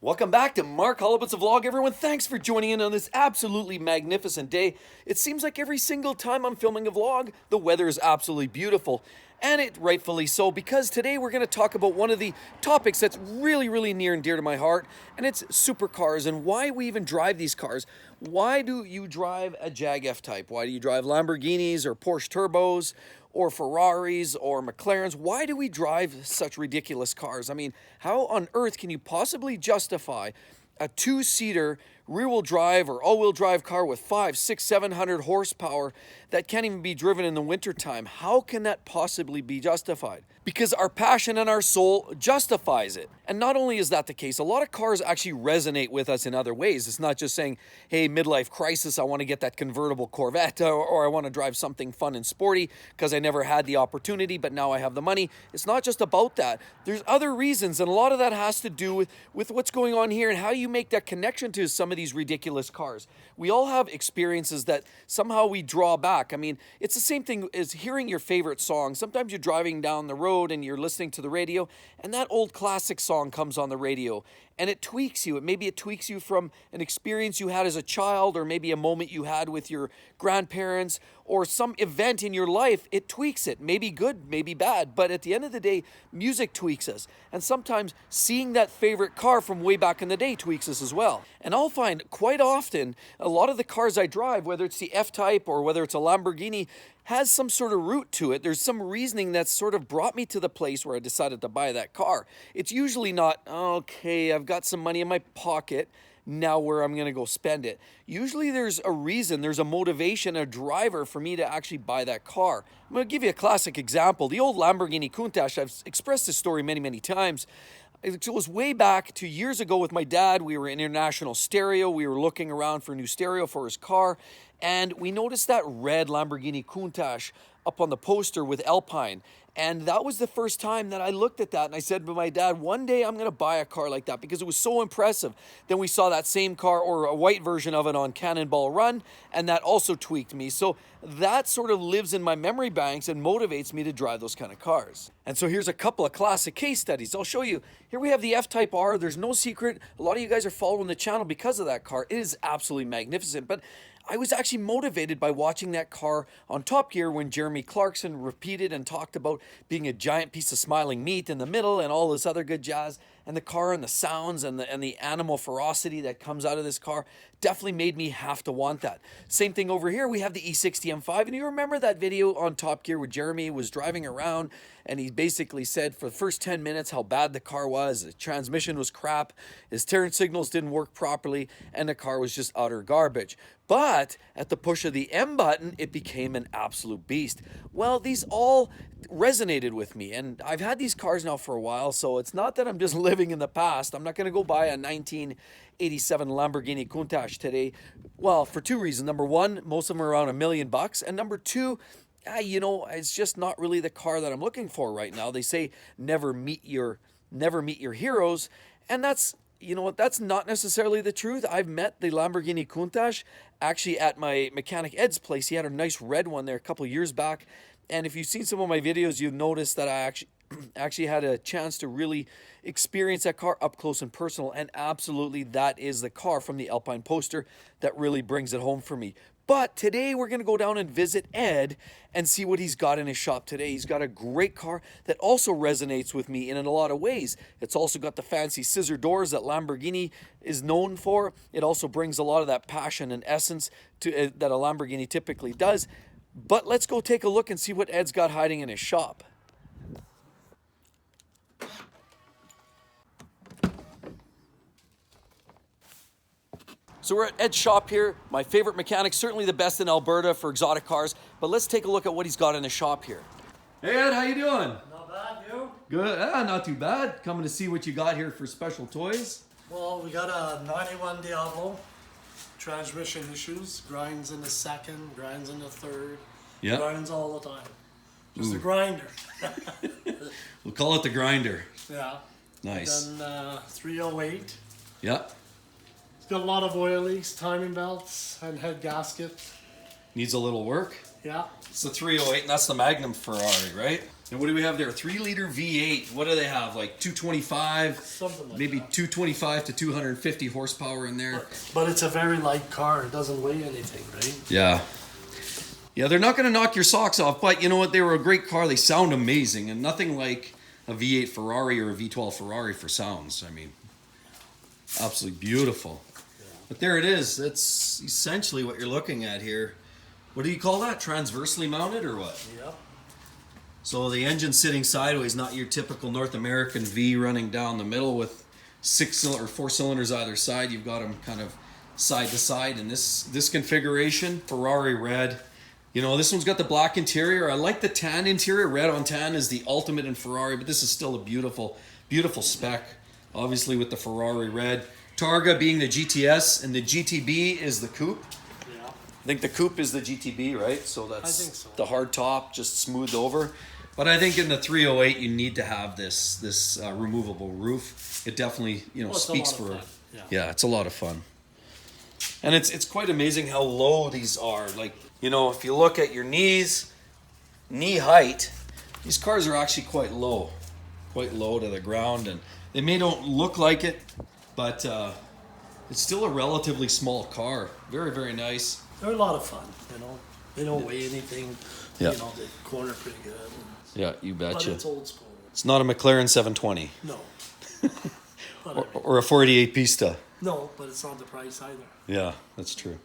Welcome back to Mark Holubut's vlog, everyone. Thanks for joining in on this absolutely magnificent day. It seems like every single time I'm filming a vlog, the weather is absolutely beautiful. And it rightfully so, because today we're going to talk about one of the topics that's really near and dear to my heart, and it's supercars and why we even drive these cars. Why do you drive a Jag F Type? Why do you drive Lamborghinis or Porsche turbos or Ferraris or McLarens? Why do we drive such ridiculous cars? I mean, how on earth can you possibly justify a two-seater rear-wheel drive or all-wheel drive car with 500, 600, 700 horsepower that can't even be driven in the wintertime? How can that possibly be justified? Because our passion and our soul justifies it. And not only is that the case, a lot of cars actually resonate with us in other ways. It's not just saying, hey, midlife crisis, I want to get that convertible Corvette, or I want to drive something fun and sporty because I never had the opportunity, but now I have the money. It's not just about that. There's other reasons, and a lot of that has to do with what's going on here and how you make that connection to some of these ridiculous cars. We all have experiences that somehow we draw back. I mean, it's the same thing as hearing your favorite song. Sometimes you're driving down the road and you're listening to the radio, and that old classic song comes on the radio, and it tweaks you. Maybe it tweaks you from an experience you had as a child, or maybe a moment you had with your grandparents, or some event in your life. It tweaks it. Maybe good, maybe bad, but at the end of the day, music tweaks us. And sometimes seeing that favorite car from way back in the day tweaks us as well. And I'll find quite often a lot of the cars I drive, whether it's the F-Type or whether it's a Lamborghini, has some sort of root to it. There's some reasoning that's sort of brought me to the place where I decided to buy that car. It's usually not, okay, I've got some money in my pocket, now where I'm going to go spend it. Usually there's a reason, there's a motivation, a driver for me to actually buy that car. I'm going to give you a classic example. The old Lamborghini Countach, I've expressed this story many times. It was way back 2 years ago with my dad. We were in International Stereo. We were looking around for a new stereo for his car, and we noticed that red Lamborghini Countach up on the poster with Alpine. And that was the first time that I looked at that, and I said to my dad, one day I'm going to buy a car like that because it was so impressive. Then we saw that same car, or a white version of it, on Cannonball Run, and that also tweaked me. So that sort of lives in my memory banks and motivates me to drive those kind of cars. And so here's a couple of classic case studies. I'll show you. Here we have the F-Type R. There's no secret. A lot of you guys are following the channel because of that car. It is absolutely magnificent. But I was actually motivated by watching that car on Top Gear when Jeremy Clarkson repeated and talked about being a giant piece of smiling meat in the middle and all this other good jazz. And the car and the sounds and the animal ferocity that comes out of this car definitely made me have to want that. Same thing over here. We have the E60 M5. And you remember that video on Top Gear where Jeremy was driving around and he basically said for the first 10 minutes how bad the car was. The transmission was crap. His turn signals didn't work properly. And the car was just utter garbage. But at the push of the M button, it became an absolute beast. Well, these all resonated with me. And I've had these cars now for a while, so it's not that I'm just living in the past. I'm not going to go buy a 1987 Lamborghini Countach today. Well, for two reasons. Number one, most of them are around $1 million. And number two, you know, it's just not really the car that I'm looking for right now. They say never meet your heroes. And that's, you know what, that's not necessarily the truth. I've met the Lamborghini Countach actually at my mechanic Ed's place. He had a nice red one there a couple of years back. And if you've seen some of my videos, you've noticed that I actually had a chance to really experience that car up close and personal. And absolutely, that is the car from the Alpine poster that really brings it home for me. But today we're going to go down and visit Ed and see what he's got in his shop today. He's got a great car that also resonates with me in a lot of ways. It's also got the fancy scissor doors that Lamborghini is known for. It also brings a lot of that passion and essence to that a Lamborghini typically does. But let's go take a look and see what Ed's got hiding in his shop. So we're at Ed's shop here, my favorite mechanic, certainly the best in Alberta for exotic cars. But let's take a look at what he's got in his shop here. Hey Ed, how you doing? Not bad, you? Good, not too bad. Coming to see what you got here for special toys. Well, we got a 91 Diablo, transmission issues, grinds in the second, grinds in the third, grinds all the time. Just a grinder. We'll call it the grinder. Yeah. Nice. Then 308. Yep. It's got a lot of oil leaks, timing belts, and head gasket. Needs a little work. Yeah. It's the 308, and that's the Magnum Ferrari, right? And what do we have there? 3-liter V8. What do they have? Like 225? Something like maybe that. 225 to 250 horsepower in there. But it's a very light car. It doesn't weigh anything, right? Yeah. Yeah, they're not going to knock your socks off, but you know what? They were a great car. They sound amazing, and nothing like a V8 Ferrari or a V12 Ferrari for sounds. I mean, absolutely beautiful. Yeah. But there it is. That's essentially what you're looking at here. What do you call that? Transversely mounted or what? Yep. So the engine sitting sideways, not your typical North American V running down the middle with 4 cylinders either side. You've got them kind of side to side. And this configuration, Ferrari red. You know, this one's got the black interior. I like the tan interior. Red on tan is the ultimate in Ferrari, but this is still a beautiful, beautiful spec. Obviously with the Ferrari red. Targa being the GTS, and the GTB is the coupe. Yeah. I think the coupe is the GTB, right? So that's I think so. The hard top, just smoothed over. But I think in the 308, you need to have this removable roof. It definitely, speaks for it. Yeah, it's a lot of fun. And it's quite amazing how low these are. Like, if you look at your knee height, these cars are actually quite low to the ground. And they may don't look like it, but it's still a relatively small car. Very, very nice. They're a lot of fun, They don't weigh anything. Yeah. They corner pretty good. Yeah, you betcha. But it's old school. It's not a McLaren 720. No. or a 488 Pista. No, but it's not the price either. Yeah, that's true.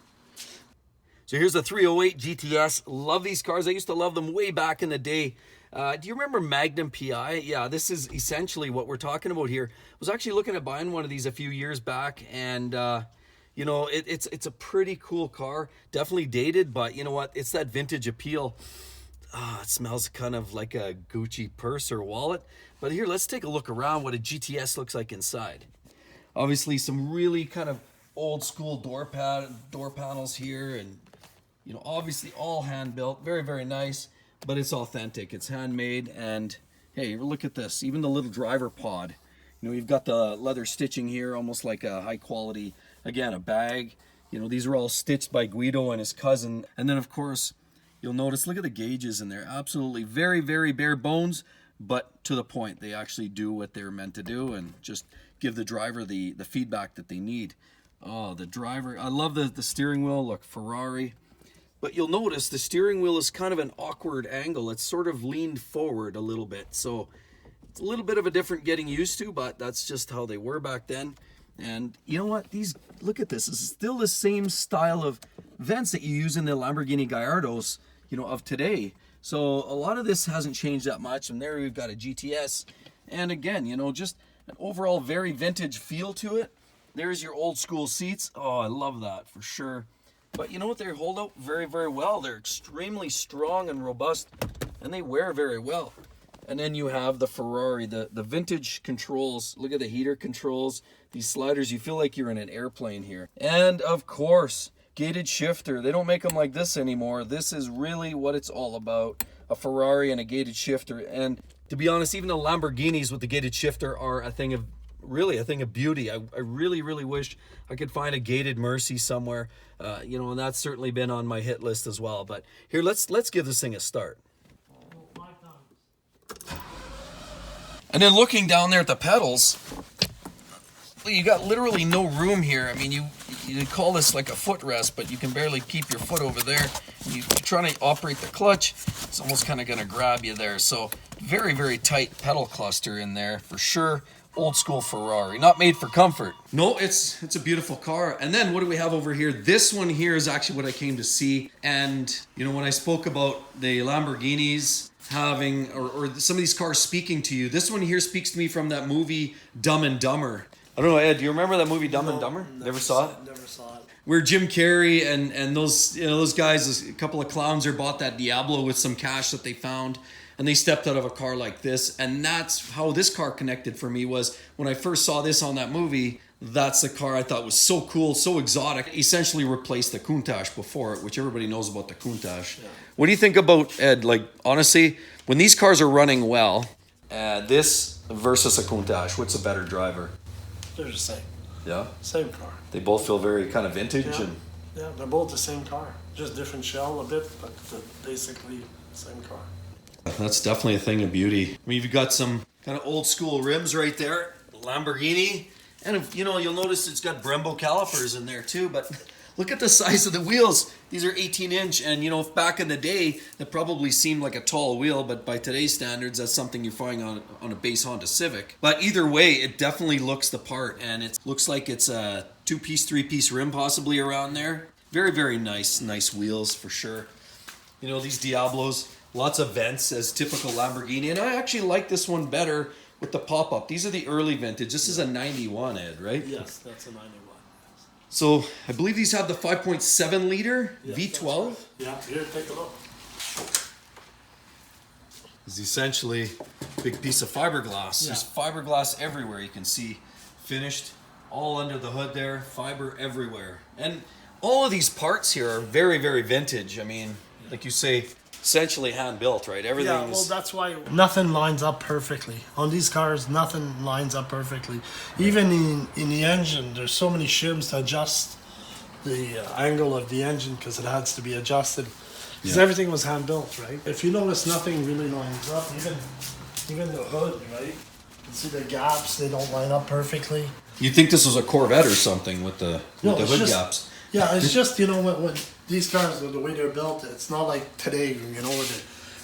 So here's the 308 GTS. Love these cars. I used to love them way back in the day. Do you remember Magnum PI? Yeah, this is essentially what we're talking about here. I was actually looking at buying one of these a few years back, and it's a pretty cool car. Definitely dated, but you know what? It's that vintage appeal. It smells kind of like a Gucci purse or wallet. But here, let's take a look around what a GTS looks like inside. Obviously, some really kind of old school door panels here, and obviously all hand built, very, very nice. But it's authentic. It's handmade, and hey, look at this. Even the little driver pod. You've got the leather stitching here, almost like a high quality. Again, a bag. These are all stitched by Guido and his cousin, and then of course. You'll notice, look at the gauges in there. Absolutely very, very bare bones, but to the point. They actually do what they're meant to do and just give the driver the feedback that they need. Oh, the driver. I love the steering wheel. Look, Ferrari. But you'll notice the steering wheel is kind of an awkward angle. It's sort of leaned forward a little bit. So it's a little bit of a different getting used to, but that's just how they were back then. And you know what? Look at this. This is still the same style of vents that you use in the Lamborghini Gallardos, of today. So a lot of this hasn't changed that much. And there we've got a GTS. And again, just an overall very vintage feel to it. There's your old school seats. Oh, I love that for sure. But you know what? They hold up very, very well. They're extremely strong and robust, and they wear very well. And then you have the Ferrari, the vintage controls. Look at the heater controls, these sliders. You feel like you're in an airplane here. And of course, gated shifter. They don't make them like this anymore. This is really what it's all about. A Ferrari and a gated shifter. And to be honest, even the Lamborghinis with the gated shifter are a thing of beauty. I really, really wish I could find a gated Mercy somewhere. And that's certainly been on my hit list as well. But here, let's give this thing a start. And then looking down there at the pedals, you got literally no room here. I mean, you call this like a footrest, but you can barely keep your foot over there. You're trying to operate the clutch, it's almost kind of going to grab you there. So very, very tight pedal cluster in there for sure. Old school Ferrari, not made for comfort. No, it's a beautiful car. And then what do we have over here? This one here is actually what I came to see. And when I spoke about the Lamborghinis having, or some of these cars speaking to you, this one here speaks to me from that movie Dumb and Dumber. I don't know, Ed, do you remember that movie Dumb and Dumber? Never saw it? Never saw it. Where Jim Carrey and those guys, a couple of clowns, bought that Diablo with some cash that they found, and they stepped out of a car like this. And that's how this car connected for me, was when I first saw this on that movie. That's the car I thought was so cool, so exotic. Essentially replaced the Countach before it, which everybody knows about the Countach. Yeah. What do you think about, Ed, like, honestly, when these cars are running well, this versus a Countach, what's a better driver? They're the same. Yeah? Same car. They both feel very kind of vintage. Yeah, and they're both the same car. Just different shell a bit, but basically same car. That's definitely a thing of beauty. I mean, you've got some kind of old school rims right there, Lamborghini, and if, you know, you'll notice it's got Brembo calipers in there too, but look at the size of the wheels. These are 18-inch, and you know, if back in the day, that probably seemed like a tall wheel, but by today's standards, that's something you find on a base Honda Civic. But either way, it definitely looks the part, and it looks like it's a 2-piece, 3-piece rim possibly around there. Very, very nice wheels for sure. You know, these Diablos, lots of vents as typical Lamborghini, and I actually like this one better with the pop-up. These are the early vintage. This is a 91, Ed, right? Yes, that's a 91. So I believe these have the 5.7 liter V12. Right. Yeah, here, take a look. It's essentially a big piece of fiberglass. Yeah. There's fiberglass everywhere. You can see finished all under the hood there, fiber everywhere. And all of these parts here are very, very vintage. I mean, like you say, essentially hand built, right? Everything's... Yeah, well, that's why nothing lines up perfectly. On these cars, nothing lines up perfectly. Even in the engine, there's so many shims to adjust the angle of the engine because it has to be adjusted. Because everything was hand built, right? If you notice, nothing really lines up. Even the hood, right? You can see the gaps, they don't line up perfectly. You'd think this was a Corvette or something with the hood gaps. Yeah, it's just, you know, when these cars, the way they're built, it's not like today, you know,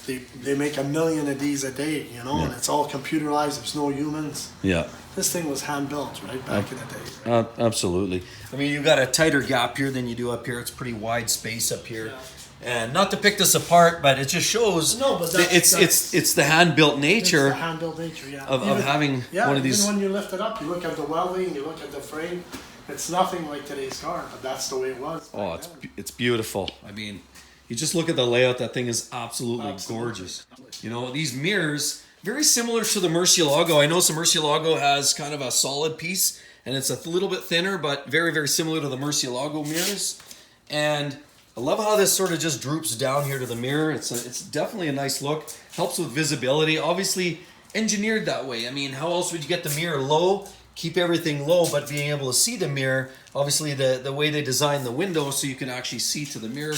they make 1 million of these a day, you know, and it's all computerized, there's no humans. Yeah. This thing was hand built, right, back in the day. Absolutely. I mean, you've got a tighter gap here than you do up here. It's pretty wide space up here. Yeah. And not to pick this apart, but it just shows it's the hand-built nature. It's the hand-built nature, yeah. Of having one of these. Even when you lift it up, you look at the welding, you look at the frame. It's nothing like today's car, but that's the way it was. Oh, it's beautiful. I mean, you just look at the layout. That thing is absolutely gorgeous. You know, these mirrors, very similar to the Murcielago. I know some Murcielago has kind of a solid piece, and it's a little bit thinner, but very, very similar to the Murcielago mirrors. And I love how this sort of just droops down here to the mirror. It's definitely a nice look. Helps with visibility. Obviously engineered that way. I mean, how else would you get the mirror low? Keep everything low, but being able to see the mirror. Obviously the way they designed the window so you can actually see to the mirror.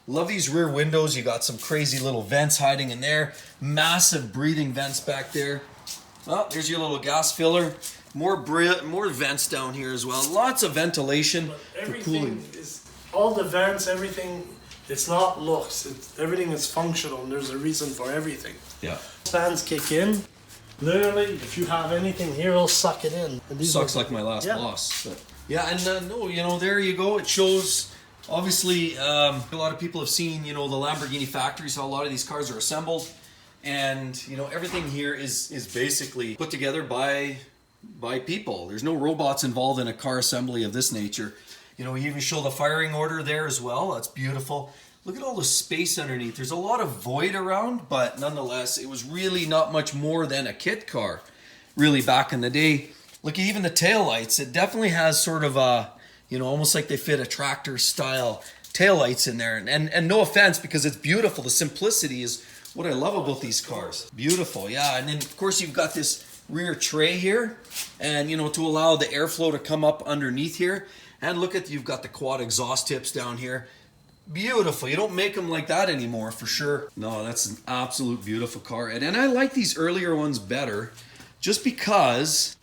Love these rear windows. You got some crazy little vents hiding in there. Massive breathing vents back there. Oh, there's your little gas filler. More vents down here as well. Lots of ventilation for cooling. All the vents, everything, it's not looks. Everything is functional, and there's a reason for everything. Yeah. Fans kick in. Literally, if you have anything here, it'll suck it in. Sucks like my last boss. But yeah, and no, you know, there you go. It shows, obviously, a lot of people have seen, you know, the Lamborghini factories, how a lot of these cars are assembled. And, you know, everything here is basically put together by people. There's no robots involved in a car assembly of this nature. You know, we even show the firing order there as well. That's beautiful. Look at all the space underneath. There's a lot of void around, but nonetheless, it was really not much more than a kit car, really, back in the day. Look at even the taillights. It definitely has sort of a, you know, almost like they fit a tractor-style taillights in there. And no offense, because it's beautiful. The simplicity is what I love about these cars. Beautiful, yeah. And then, of course, you've got this rear tray here, and, you know, to allow the airflow to come up underneath here. And look at, you've got the quad exhaust tips down here. Beautiful. You don't make them like that anymore, for sure. No, that's an absolute beautiful car. And I like these earlier ones better just because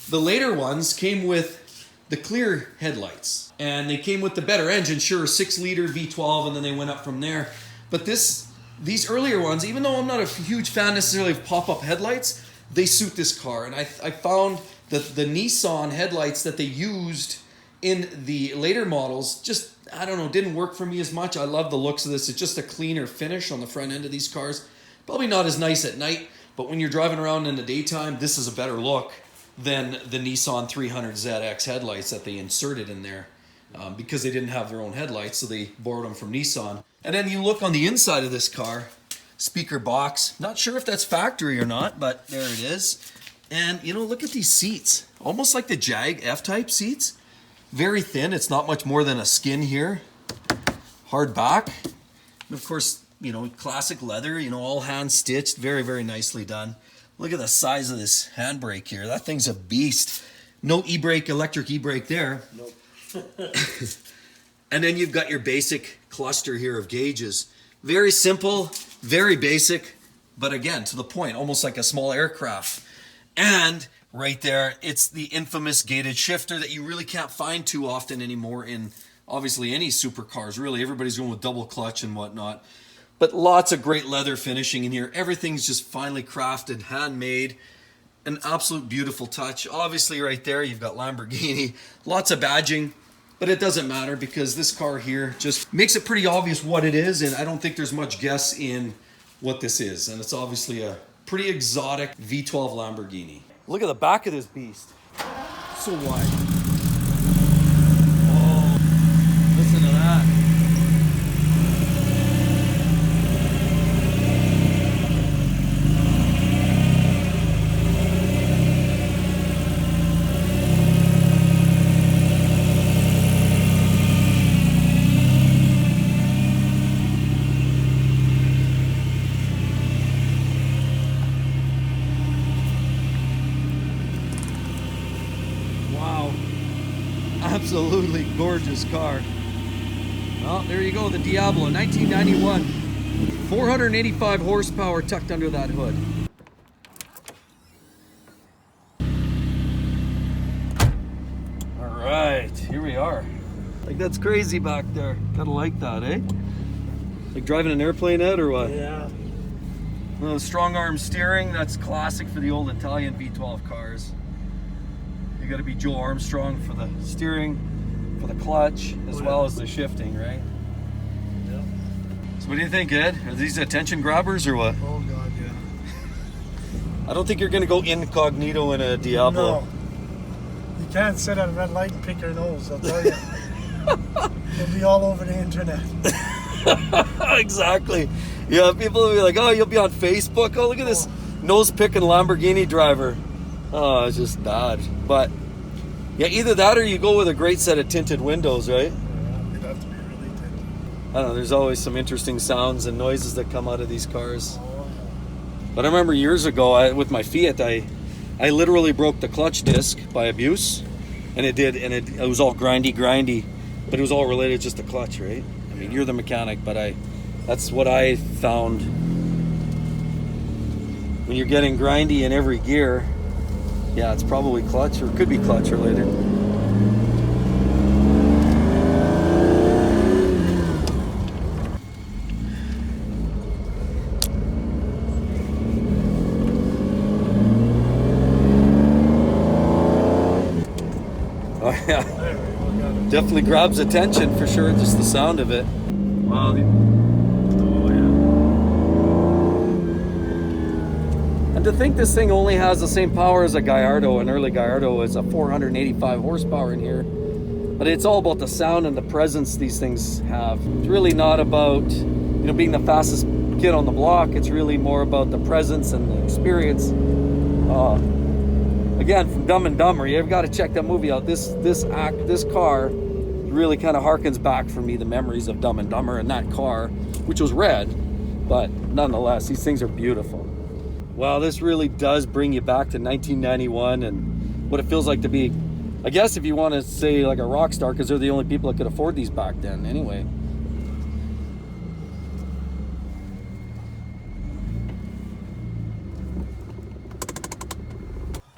the later ones came with the clear headlights. And they came with the better engine, sure, 6-liter V12, and then they went up from there. But these earlier ones, even though I'm not a huge fan necessarily of pop-up headlights, they suit this car. And I found that the Nissan headlights that they used in the later models just, I don't know, didn't work for me as much. I love the looks of this. It's just a cleaner finish on the front end of these cars. Probably not as nice at night, but when you're driving around in the daytime, this is a better look than the Nissan 300ZX headlights that they inserted in there because they didn't have their own headlights, so they borrowed them from Nissan. And then you look on the inside of this car, speaker box. Not sure if that's factory or not, but there it is. And, you know, look at these seats. Almost like the Jag F Type seats. Very thin. It's not much more than a skin here. Hard back. And of course, you know, classic leather, you know, all hand stitched. Very, very nicely done. Look at the size of this handbrake here. That thing's a beast. No e-brake, electric e-brake there. Nope. And then you've got your basic cluster here of gauges. Very simple, very basic, but again, to the point, almost like a small aircraft. And right there, it's the infamous gated shifter that you really can't find too often anymore in obviously any supercars. Really, everybody's going with double clutch and whatnot. But lots of great leather finishing in here. Everything's just finely crafted, handmade. An absolute beautiful touch. Obviously right there, you've got Lamborghini. Lots of badging. But it doesn't matter because this car here just makes it pretty obvious what it is. And I don't think there's much guess in what this is. And it's obviously a pretty exotic V12 Lamborghini. Look at the back of this beast. So wide. Oh, listen to that. Absolutely gorgeous car. Well, there you go, the Diablo, 1991. 485 horsepower tucked under that hood. All right, here we are. Like, that's crazy back there. Gotta like that, eh? Like driving an airplane out or what? Yeah. Strong arm steering, that's classic for the old Italian V12 cars. You got to be Joe Armstrong for the steering, for the clutch, as well as the shifting, right? Yeah. So what do you think, Ed? Are these attention grabbers or what? Oh God, yeah. I don't think you're going to go incognito in a Diablo. No. You can't sit at a red light and pick your nose, I'll tell you. You'll be all over the internet. Exactly. Yeah, people will be like, oh, you'll be on Facebook. Oh, look at this nose-picking Lamborghini driver. Oh, it's just bad. But yeah, either that or you go with a great set of tinted windows, right? Yeah, it'd have to be really tinted. I don't know, there's always some interesting sounds and noises that come out of these cars. Oh, But I remember years ago with my Fiat, I literally broke the clutch disc by abuse. And it was all grindy, but it was all related just to clutch, right? I mean, you're the mechanic, but that's what I found. When you're getting grindy in every gear, yeah, it's probably clutch, or it could be clutch related. Oh yeah, definitely grabs attention for sure, just the sound of it. Wow. And to think this thing only has the same power as a Gallardo, an early Gallardo is a 485 horsepower in here. But it's all about the sound and the presence these things have. It's really not about, being the fastest kid on the block. It's really more about the presence and the experience. Again, from Dumb and Dumber, you've got to check that movie out. This car really kind of harkens back for me the memories of Dumb and Dumber and that car, which was red, but nonetheless, these things are beautiful. Wow, this really does bring you back to 1991 and what it feels like to be, I guess if you want to say like a rock star, because they're the only people that could afford these back then anyway.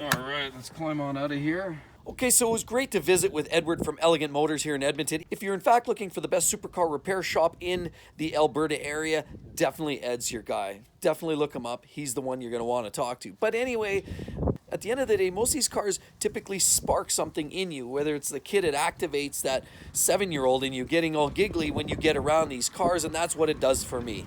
All right, let's climb on out of here. Okay, so it was great to visit with Edward from Elegant Motors here in Edmonton. If you're in fact looking for the best supercar repair shop in the Alberta area, definitely Ed's your guy. Definitely look him up. He's the one you're going to want to talk to. But anyway, at the end of the day, most of these cars typically spark something in you, whether it's the kid that activates that 7-year-old in you getting all giggly when you get around these cars, and that's what it does for me.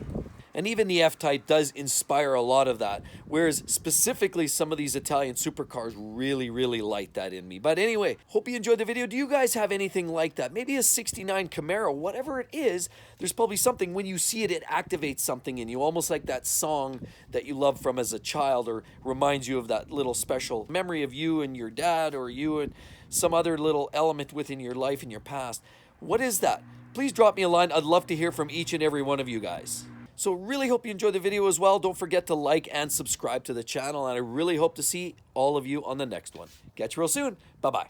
And even the F Type does inspire a lot of that. Whereas specifically some of these Italian supercars really, really light that in me. But anyway, hope you enjoyed the video. Do you guys have anything like that? Maybe a 69 Camaro, whatever it is, there's probably something when you see it, it activates something in you. Almost like that song that you loved from as a child or reminds you of that little special memory of you and your dad or you and some other little element within your life in your past. What is that? Please drop me a line. I'd love to hear from each and every one of you guys. So really hope you enjoyed the video as well. Don't forget to like and subscribe to the channel. And I really hope to see all of you on the next one. Catch you real soon. Bye-bye.